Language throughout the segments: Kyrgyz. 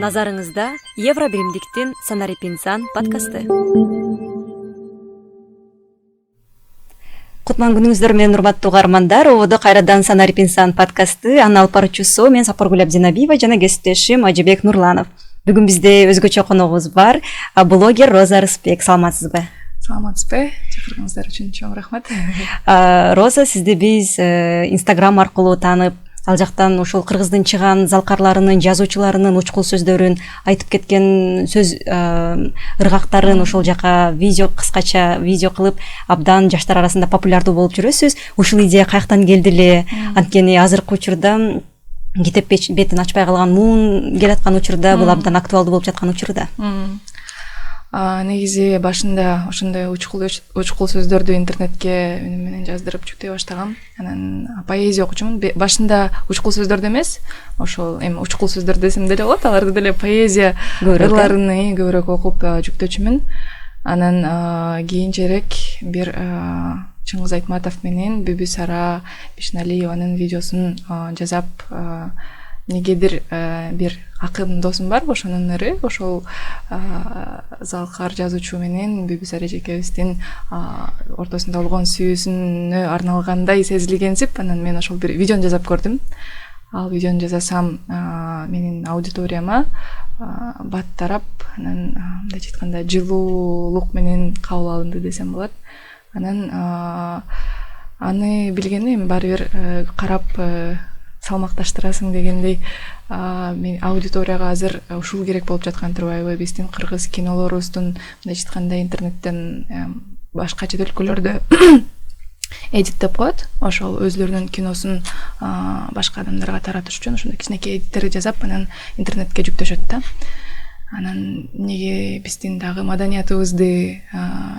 Назарыңызда Евробиримдиктин Санарип инсан подкасты. Кутман күнүңүздөр менен урматтуу угармандар. Ободо кайрадан Санарип инсан подкасты анын алып баруучусу мен Сапаргүл Абдинабиева жана кесиптешим Ажыбек Нурланов. Бүгүн бизде өзгөчө коногубуз бар. Блогер Роза Рыспек. Саламатсызбы? Саламатсызбы. Чакырганыңыздар үчүн чоң рахмат. Роза, сизди биз Инстаграм аркылуу таанып, ал жактан ошол кыргыздын чыган залкарларынын, жазуучуларынын учкул сөздөрүн, айтып кеткен сөз ыргактарын ошол жака кыскача видео кылып, абдан жаштар арасында популярдуу болуп жүрөсүз. Ушул идея каяктан келди эле? Анткени азыркы учурда китеп бетин ачпай калган муун келаткан учурда бул абдан актуалдуу болуп жаткан учурда. Негизи башында ошондой учкул сөздөрдү интернетке үнүм менен жаздырып жүктөй баштагам. Анан поэзия окучумун. Башында учкул сөздөрдү эмес, ошол эми учкул сөздөр десем деле болот, аларды деле поэзия ырларын көбүрөөк окуп жүктөчүмүн. Анан кийинчерээк бир Чыңгыз Айтматов менен Бүбү Сара Бишналиеванын видеосун жасап, негедир бир акын досум бар, ошонун ыры, ошол залкар жазуучу менен Бүбү Сара эжекебиздин ортосунда болгон сүйүүсүнө арналгандай сезилгенсип, анан мен ошол бир видеону жасап көрдүм. Ал видеону жасасам, менин аудиторияма бат тарап, анан мындай айтканда жылуулук менен кабыл алынды десем болот. Анан аны билгени эми баары бир карап салмакташтырасың дегендей, мен аудиторияга азыр ушул керек болуп жаткан турбайбы? Биздин кыргыз кинолорубуздун мындай айтканда интернеттен башка чет өлкөлөрдө эдиттеп коет. Ошол өзлөрүнүн киносун башка адамдарга таратыш үчүн ошондой кичинекей эдиттер жасап, анан интернетке жүктөшөт да. Анан неге биздин дагы маданиятыбызды,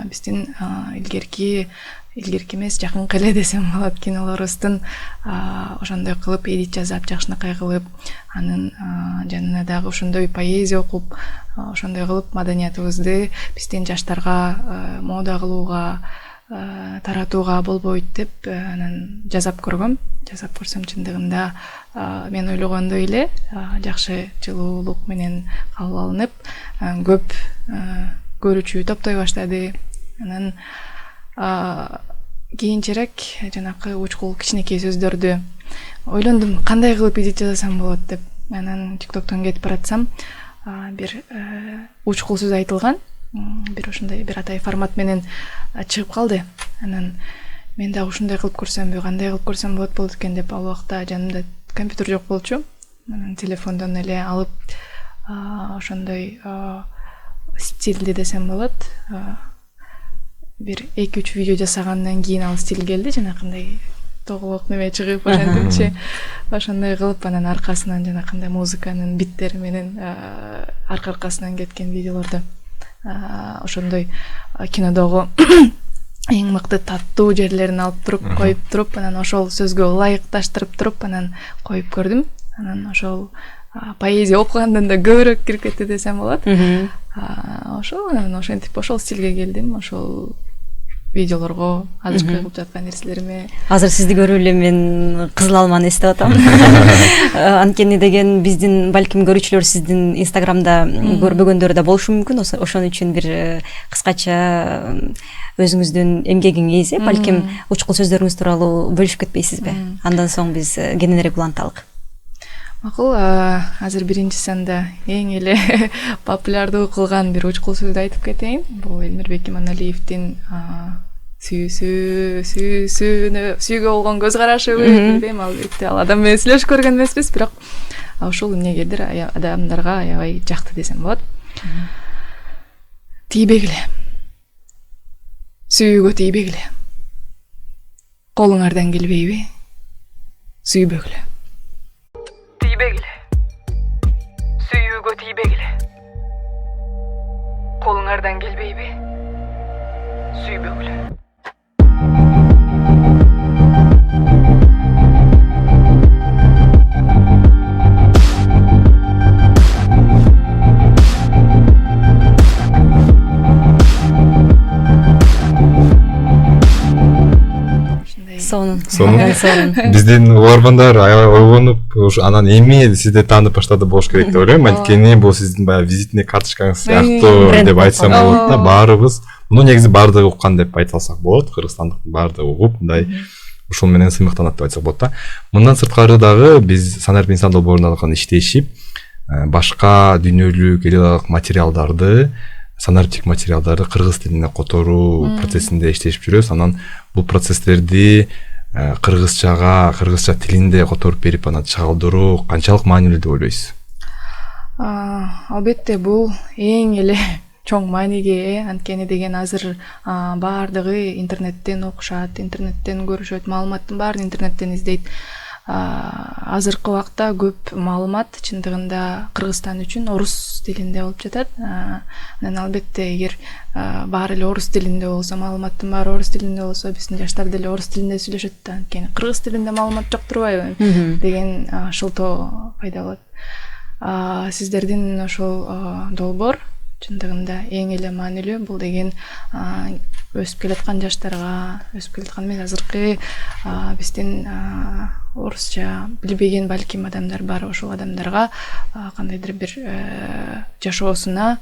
биздин илгерки эмес, жакынкы эле десем болот, кинолорубуздун ошондой кылып эдит жасап, жакшынакай кылып, анын жанына дагы ошондой поэзия окуп, ошондой кылып маданиятыбызды биздин жаштарга мода кылууга, таратууга болбойт деп анан жасап көргөм. Жасап көрсөм, чындыгында мен ойлогондой эле жакшы жылуулук менен кабыл алынып, көп көрүүчү топтой баштады. Анан кийинчерээк жанакы учкул кичинекей сөздөрдү ойлондум, кандай кылып эдит жасасам болот деп. Анан TikToктон кетип баратсам, бир учкул сөз айтылган, бир ошондой бир атай формат менен чыгып калды. Анан мен дагы ушундай кылып көрсөмбү, кандай кылып көрсөм болот экен деп, ал убакта жанымда компьютер жок болчу. Анан телефондон эле алып, ошондой стилди десем болот, бир 2-3 видео жасагандан кийин ал стил келди, жанакындай тоголок неме чыгып, ошентипчи ошондой кылып, анан аркасынан жанакындай музыканын биттери менен аркасынан кеткен видеолорду ошондой кинодогу эң мыкты таттуу жерлерин алып туруп, коюп туруп, анан ошол сөзгө ылайыкташтырып туруп, анан коюп көрдүм. Анан ошол поэзия окугандан да көбүрөөк кирип кетти десем болот. Ошол анан ошентип ошол стилге келдим. Ошол видеолорго азыркы кылып жаткан нерселериме. Азыр сизди көрүп эле мен Кызыл Алманы эстеп атам. Анткени деген биздин балким көрүүчүлөр сиздин Инстаграмда көрбөгөндөр да болушу мүмкүн. Ошон үчүн бир кыскача өзүңүздүн эмгегиңиз, балким учкул сөздөрүңүз тууралуу бөлүшүп кетпейсизби? Андан соң биз кененирээк уланталык. Макул, азыр биринчи санда эң эле популярдуу кылган бир учкул сөздү айтып кетейин. Бул Элмирбек Иманалиевдин сүйүүгө болгон көз карашыбы, билбейм, албетте ал адам менен сүйлөшүп көргөн эмеспиз, бирок ушул эмнегедир адамдарга аябай жакты десем болот. Тийбегиле. Сүйүүгө тийбегиле. Колуңардан келбейби? Сүйбөгүлө. Тийбегиле. Сүйүүгө тийбегиле. Колуңардан келбейби? Сүйбөгүлө. сонун биздин угармандар аябай ойгонуп ушу анан эми сизди таанып баштады болуш керек деп ойлойм. Анткени бул сиздин баягы визитный карточкаңыз сыяктуу деп айтсам болот да. Баарыбыз муну негизи баардыгы уккан деп айта алсак болот. Кыргызстандыктын баардыгы угуп мындай ушул менен сыймыктанат деп айтсак болот да. Мындан сырткары дагы биз Санарип инсан долбоорунан иштешип башка дүйнөлүк элиталык материалдарды, санариптик материалдарды кыргыз тилине которуу процессинде иштешип жүрөбүз. Анан бул процесстерди кыргызча тилинде которуп берип анан чыгалдыруу канчалык маанилүү деп ойлойсуз? Албетте бул эң эле чоң мааниге ээ. Анткени деген азыр баардыгы интернеттен окушат, интернеттен көрүшөт, маалыматтын баарын интернеттен издейт. Азыркы убакта көп маалымат чындыгында Кыргызстан үчүн орус тилинде болуп жатат. Анан албетте эгер баары эле орус тилинде болсо, маалыматтын баары орус тилинде болсо, биздин жаштар деле орус тилинде сүйлөшөт да. Анткени кыргыз тилинде маалымат жок турбайбы деген шылтоо пайда болот. Сиздердин ошол долбоор чындыгында эң эле маанилүү. Бул деген өсүп келаткан жаштарга, өсүп келаткан эмес, азыркы биздин орусча билбеген балким адамдар бар. Ошол адамдарга кандайдыр бир жашоосуна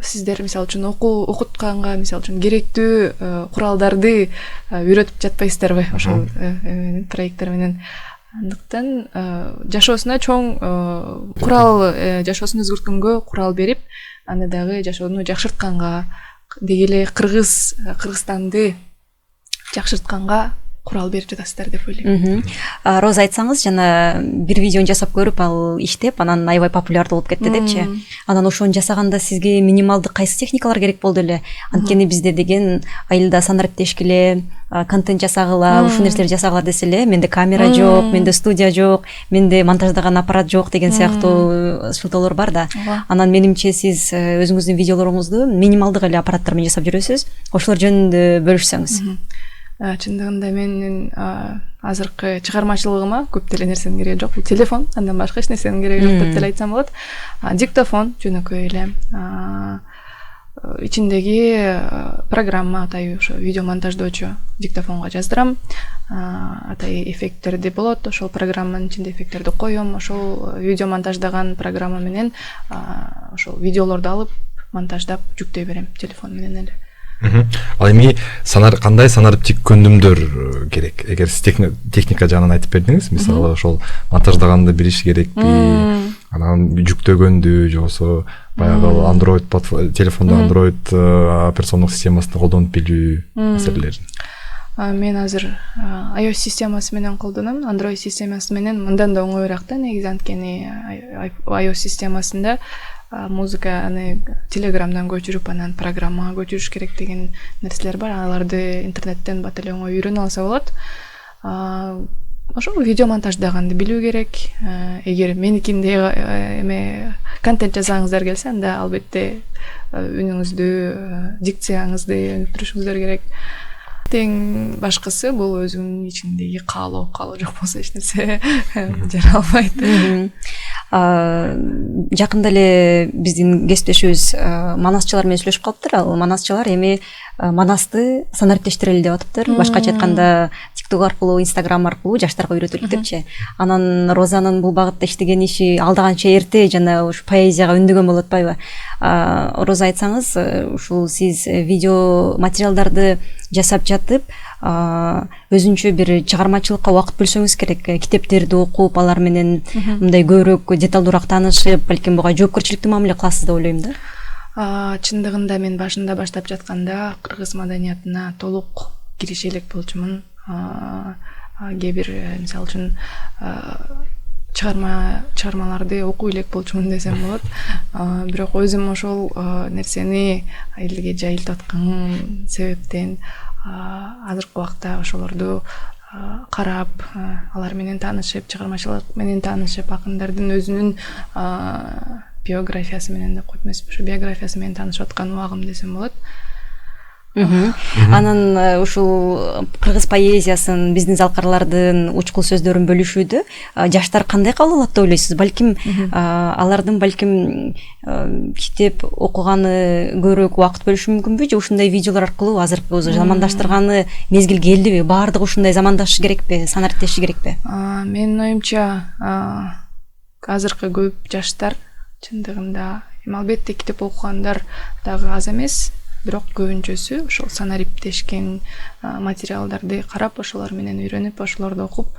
сиздер мисалы үчүн окутканга, мисалы үчүн керектүү куралдарды үйрөтүп жатпайсыздарбы ошол проекттер менен? Андыктан жашоосуна чоң курал, жашоосун өзгөрткөнгө курал берип, аны дагы жашоону жакшыртканга, деги эле Кыргызстанды жакшыртканга курал берип жатасыздар деп ойлойм. Роза, айтсаңыз, жана бир видеону жасап көрүп, ал иштеп, анан аябай популярдуу болуп кетти депчи. Анан ошону жасаганда сизге минималдык кайсы техникалар керек болду эле? Анткени бизде деген айылда санариптешки эле, контент жасагыла, ушул нерселерди жасагыла десе эле, менде камера жок, менде студия жок, менде монтаждаган аппарат жок деген сыяктуу шылтоолор бар да. Анан менимче сиз өзүңүздүн видеолоруңузду минималдык эле аппараттар менен жасап жүрөсүз. Ошолор жөнүндө бөлүшсөңүз. Чындыгында менин азыркы чыгармачылыгыма көп деле нерсенин кереги жок. Бул телефон, андан башка эч нерсенин кереги жок деп деле айтсам болот. Диктофон жөнөкөй эле. Ичиндеги программа атай ошо видео монтаждоочу диктофонго жаздырам. Атай эффекттерди болот. Ошол программанын ичинде эффекттерди коём. Ошол видео монтаждаган программа менен ошол видеолорду алып монтаждап жүктөй берем телефон менен эле. Ал эми кандай санариптик көндүмдөр керек? Эгер сиз техника жагынан айтып бердиңиз, мисалы ошол монтаждаганды билиш керекпи, анан жүктөгөндү, же болбосо баягы Android телефондо Android операциондук системасын колдонуп билүү маселелерин. Мен азыр iOS системасы менен колдоном. Android системасы менен мындан да оңоюраак да, негизи, анткени iOS системасында музыканы Телеграмдан көчүрүп, анан программага көчүрүш керек деген нерселер бар. Аларды интернеттен бат эле оңой үйрөнө алса болот. Ошол видео монтаждаганды билүү керек. Эгер меникиндей эме контент жасагыңыздар келсе, анда албетте үнүңүздү, дикцияңызды өнүктүрүшүңүздөр керек. Тең башкысы бул өзүңүн ичиндеги каалоо жок болсо эч нерсе жара албайт. Жакында эле биздин кесиптешибиз манасчылар менен сүйлөшүп калыптыр. Ал манасчылар эми манасты санариптештирели деп атыптыр. Башкача айтканда TikTok аркылуу, Instagram аркылуу жаштарга үйрөтөлүк депчи. Анан Розанын бул багытта иштеген иши алдаганча эрте жана ушу поэзияга үндөгөн болуп атпайбы? Роза, айтсаңыз, ушул сиз видео материалдарды жасап жатып, өзүнчө бир чыгармачылыкка убакыт бөлсөңүз керек. Китептерди окуп, алар менен мындай көбүрөөк деталдуураак таанышып, балким буга жоопкерчиликтүү мамиле кыласыз деп ойлойм да. Чындыгында мен башында баштап жатканда кыргыз маданиятына толук киреше элек болчумун. Кээ бир мисалы үчүн чыгармаларды окуй элек болчумун десем болот. Бирок өзүм ошол нерсени элге жайылтып аткан себептен азыркы убакта ошолорду карап, алар менен таанышып, чыгармачылык менен таанышып, акындардын өзүнүн биографиясы менен деп койт эмеспи, ошо биографиясы менен таанышып аткан убагым десем болот. Анан ушул кыргыз поэзиясын, биздин залкарлардын учкул сөздөрүн бөлүшүүдө жаштар кандай кабыл алат деп ойлойсуз? Балким алардын китеп окуганы көбүрөөк убакыт бөлүшү мүмкүнбү, же ушундай видеолор аркылуу азыркы замандаштырганы мезгил келдиби? Баардыгы ушундай замандашы керекпи, санариптеши керекпи? Менин оюмча азыркы көп жаштар чындыгында албетте китеп окугандар дагы аз эмес, бирок көбүнчөсү ошол санариптешкен материалдарды карап, ошолор менен үйрөнүп, ошолорду окуп,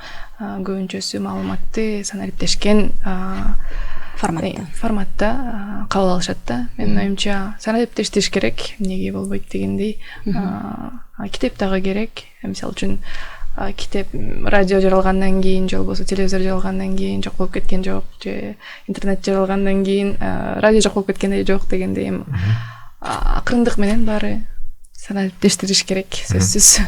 көбүнчөсү маалыматты санариптешкен форматта кабыл алышат да. Менин оюмча санариптештиш керек, эмнеге болбойт дегендей. Китеп дагы керек. Мисалы үчүн китеп радио жаралгандан кийин же болбосо телевизор жаралгандан кийин жок болуп кеткен жок, же интернет жаралгандан кийин радио жок болуп кеткендей жок дегендей, эми акырындык менен баары санариптештириш керек, сөзсүз.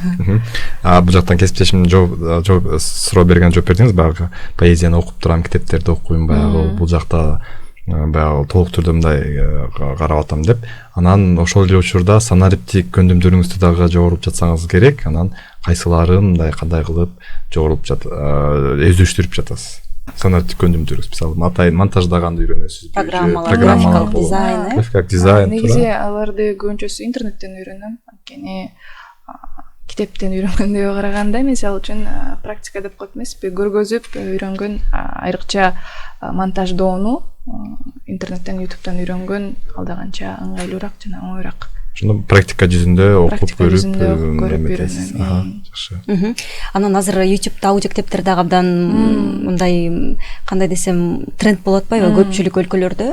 Бул жактан кесиптешим суроо берген жооп бердиңиз, баягы поэзияны окуп турам, китептерди окуйм, баягы бул жакта баягы толук түрдө мындай карап атам деп. Анан ошол эле учурда санариптик көндүмдөрүңүздү дагы жогоруп жатсаңыз керек. Анан кайсыларын мындай кандай кылып жогоруп өздөштүрүп жатасыз? Санариптик көндүмдөрүңүз, мисалы монтаждаганды үйрөнөсүз, программалар, графикалык дизайн, графикалык дизайн. Негизи аларды көбүнчөсү интернеттен үйрөнөм, анткени китептен үйрөнгөндөгө караганда, мисалы үчүн практика деп коет эмеспи, көргөзүп үйрөнгөн, айрыкча монтаждоону интернеттен, ютубтан үйрөнгөн алдаганча ыңгайлуураак жана оңоюраак. Ошондо практика жүзүндө окуп көрүп эметесиз. Жакшы. Анан азыр YouTube'да аудио китептер дагы абдан мындай, кандай десем, тренд болуп атпайбы? Көпчүлүк өлкөлөрдө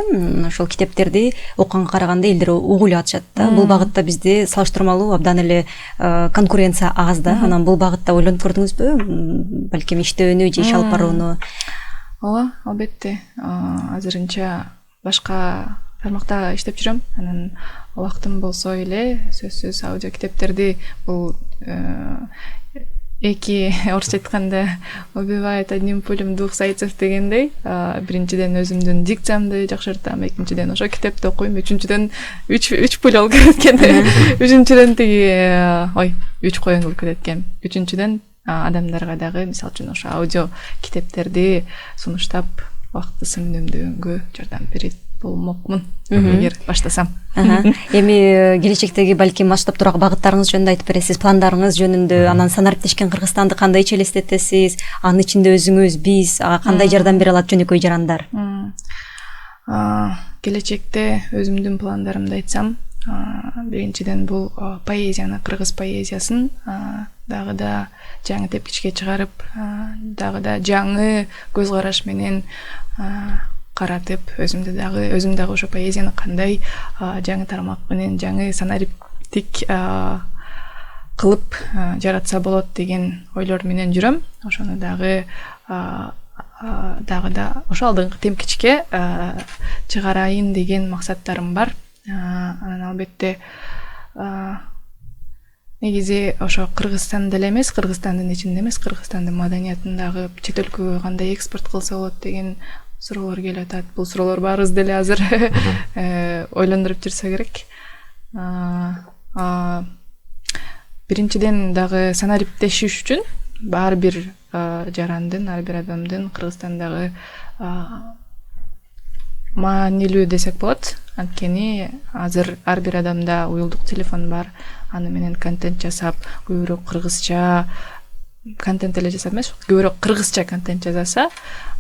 ошол китептерди окуганга караганда элдер угулуп атышат да. Бул багытта бизде салыштырмалуу абдан эле конкуренция аз да. Анан бул багытта ойлонуп көрдүңүзбү? Балким иштөөнү же иш алып барууну? Ооба, албетте. Азырынча башка тармакта иштеп жүрөм. Анан убактым болсо эле сөзсүз аудио китептерди, бул орусча айтканда убивает одним пулем двух зайцев дегендей, биринчиден өзүмдүн дикциямды жакшыртам, экинчиден ошо китепти окуйм, үчүнчүдөн үч пуля болуп кетет экен, үчүнчүдөн 3 коен болуп кетет экен, үчүнчүдөн адамдарга дагы мисалы үчүн ошо аудио китептерди сунуштап убактысын үнөмдөгөнгө жардам берет болмокмун эгер баштасам. Эми келечектеги балким масштабтуураак багыттарыңыз жөнүндө айтып бересиз, пландарыңыз жөнүндө, анан санариптешкен Кыргызстанды кандайча элестетесиз, анын ичинде өзүңүз, биз кандай жардам бере алат жөнөкөй жарандар? Келечекте өзүмдүн пландарымды айтсам, биринчиден бул поэзияны, кыргыз поэзиясын дагы да жаңы тепкичке чыгарып, дагы да жаңы көз караш менен каратып, өзүм дагы ошо поэзияны кандай жаңы тармак менен, жаңы санариптик кылып жаратса болот деген ойлор менен жүрөм. Ошону дагы да ошо алдыңкы темкичке чыгарайын деген максаттарым бар. Анан албетте негизи ошо Кыргызстанда эле эмес, Кыргызстандын ичинде эмес, Кыргызстандын маданиятын дагы чет өлкөгө кандай экспорт кылса болот деген суроолор келип атат. Бул суроолор баарыбыз деле азыр ойлондуруп жүрсө керек. Биринчиден дагы санариптешиш үчүн ар бир жарандын, ар бир адамдын Кыргызстандагы маанилүү десек болот. Анткени азыр ар бир адамда уюлдук телефон бар, аны менен контент жасап, көбүрөөк кыргызча контент эле жасап эмес, көбүрөөк кыргызча контент жасаса,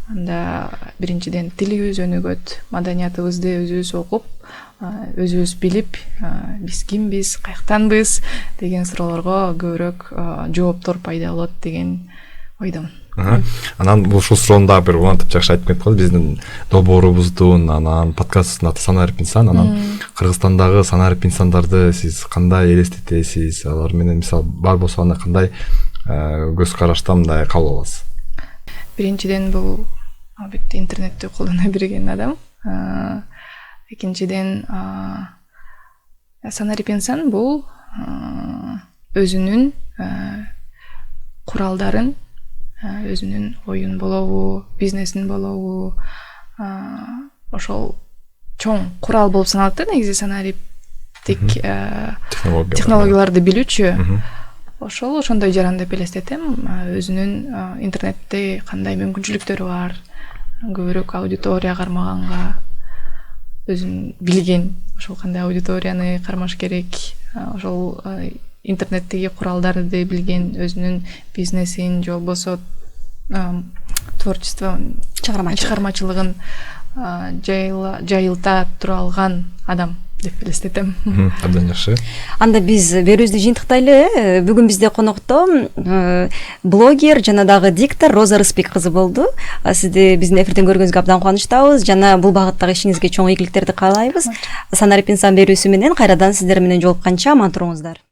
анда биринчиден тилибиз өнүгөт, маданиятыбызды өзүбүз окуп, өзүбүз билип, биз кимбиз, каяктанбыз деген суроолорго көбүрөөк жооптор пайда болот деген ойдомун. Анан ушул суроону дагы бир улантып жакшы айтып кетип калды. Биздин долбоорубуздун анан подкасттын аты Санарип инсан. Анан Кыргызстандагы санарип инсандарды сиз кандай элестетесиз? Алар менен мисалы бар болсо аны кандай көз карашта мындай кабыл аласыз? Биринчиден бул албетте интернетти колдоно билген адам. Экинчиден санарип инсан бул өзүнүн куралдарын, өзүнүн оюн болобу, бизнесин болобу, ошол чоң курал болуп саналат да негизи санарип технологияларды билүүчү. Ошондой жаран деп элестетем. Өзүнүн интернетте кандай мүмкүнчүлүктөрү бар, көбүрөөк аудитория кармаганга, өзүн билген, ошол кандай аудиторияны кармаш керек, ошол интернеттеги куралдарды билген, өзүнүн бизнесин же болбосо творчество чыгармачылыгын жайылта тура алган адам деп элестетем. Абдан жакшы. Анда биз берүүбүздү жыйынтыктайлы. Бүгүн бизде конокто блогер жана дагы диктор Роза Рыспек кызы болду. Сизди биздин эфирден көргөнүзгө абдан кубанычтабыз жана бул багыттагы ишиңизге чоң ийгиликтерди каалайбыз. Санарип инсан берүүсү менен кайрадан сиздер менен жолукканча аман туруңуздар.